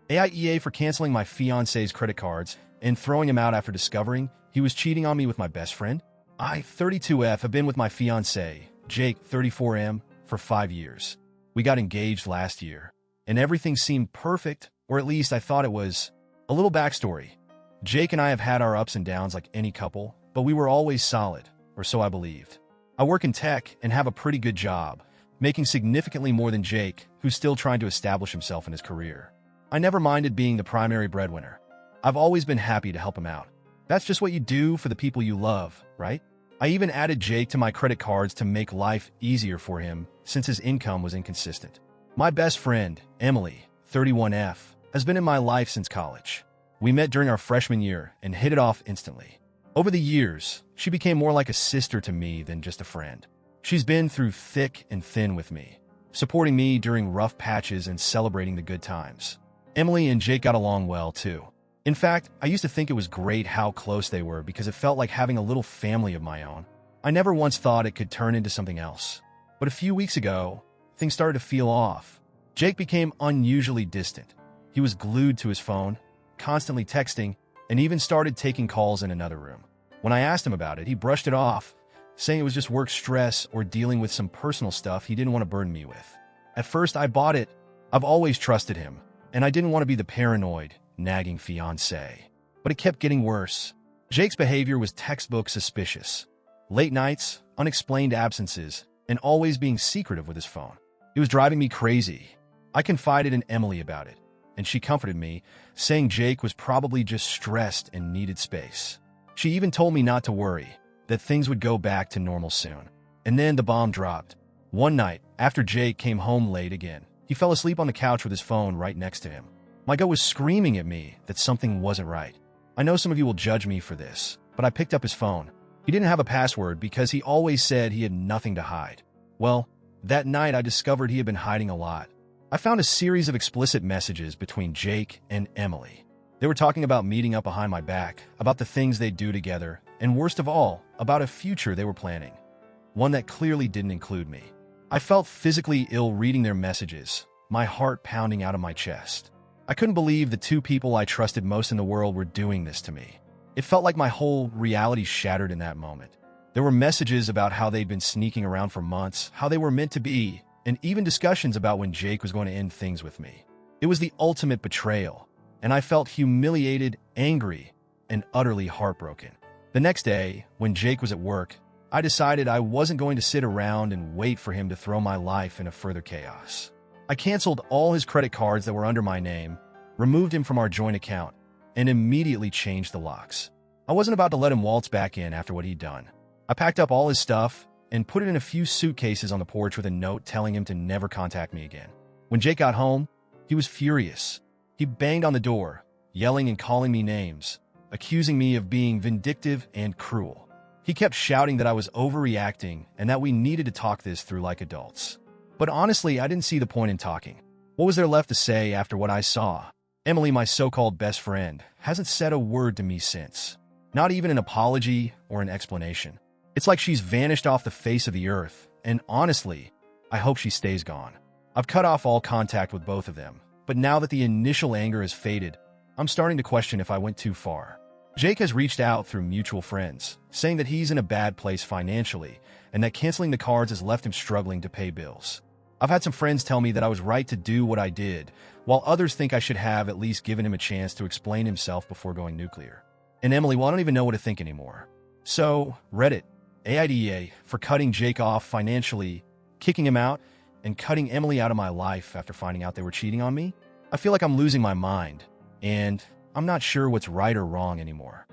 AITA for canceling my fiancé's credit cards and throwing him out after discovering he was cheating on me with my best friend. I, 32F, have been with my fiancé, Jake, 34M, for 5 years. We got engaged last year, and everything seemed perfect, or at least I thought it was. A little backstory. Jake and I have had our ups and downs like any couple, but we were always solid, or so I believed. I work in tech and have a pretty good job, making significantly more than Jake, who's still trying to establish himself in his career. I never minded being the primary breadwinner. I've always been happy to help him out. That's just what you do for the people you love, right? I even added Jake to my credit cards to make life easier for him since his income was inconsistent. My best friend, Emily, 31F, has been in my life since college. We met during our freshman year and hit it off instantly. Over the years, she became more like a sister to me than just a friend. She's been through thick and thin with me, supporting me during rough patches and celebrating the good times. Emily and Jake got along well, too. In fact, I used to think it was great how close they were because it felt like having a little family of my own. I never once thought it could turn into something else. But a few weeks ago, things started to feel off. Jake became unusually distant. He was glued to his phone, constantly texting, and even started taking calls in another room. When I asked him about it, he brushed it off, saying it was just work stress or dealing with some personal stuff he didn't want to burden me with. At first, I bought it. I've always trusted him, and I didn't want to be the paranoid, nagging fiancé. But it kept getting worse. Jake's behavior was textbook suspicious. Late nights, unexplained absences, and always being secretive with his phone. It was driving me crazy. I confided in Emily about it, and she comforted me, saying Jake was probably just stressed and needed space. She even told me not to worry, that things would go back to normal soon. And then the bomb dropped. One night, after Jake came home late again, he fell asleep on the couch with his phone right next to him. My gut was screaming at me that something wasn't right. I know some of you will judge me for this, but I picked up his phone. He didn't have a password because he always said he had nothing to hide. Well, that night I discovered he had been hiding a lot. I found a series of explicit messages between Jake and Emily. They were talking about meeting up behind my back, about the things they'd do together, and worst of all, about a future they were planning. One that clearly didn't include me. I felt physically ill reading their messages, my heart pounding out of my chest. I couldn't believe the two people I trusted most in the world were doing this to me. It felt like my whole reality shattered in that moment. There were messages about how they'd been sneaking around for months, how they were meant to be, and even discussions about when Jake was going to end things with me. It was the ultimate betrayal, and I felt humiliated, angry, and utterly heartbroken. The next day, when Jake was at work, I decided I wasn't going to sit around and wait for him to throw my life into further chaos. I canceled all his credit cards that were under my name, removed him from our joint account, and immediately changed the locks. I wasn't about to let him waltz back in after what he'd done. I packed up all his stuff and put it in a few suitcases on the porch with a note telling him to never contact me again. When Jake got home, he was furious. He banged on the door, yelling and calling me names, accusing me of being vindictive and cruel. He kept shouting that I was overreacting and that we needed to talk this through like adults. But honestly, I didn't see the point in talking. What was there left to say after what I saw? Emily, my so-called best friend, hasn't said a word to me since. Not even an apology or an explanation. It's like she's vanished off the face of the earth, and honestly, I hope she stays gone. I've cut off all contact with both of them, but now that the initial anger has faded, I'm starting to question if I went too far. Jake has reached out through mutual friends, saying that he's in a bad place financially and that canceling the cards has left him struggling to pay bills. I've had some friends tell me that I was right to do what I did, while others think I should have at least given him a chance to explain himself before going nuclear. And Emily, well, I don't even know what to think anymore. So, Reddit, AITA, for cutting Jake off financially, kicking him out, and cutting Emily out of my life after finding out they were cheating on me? I feel like I'm losing my mind, and I'm not sure what's right or wrong anymore.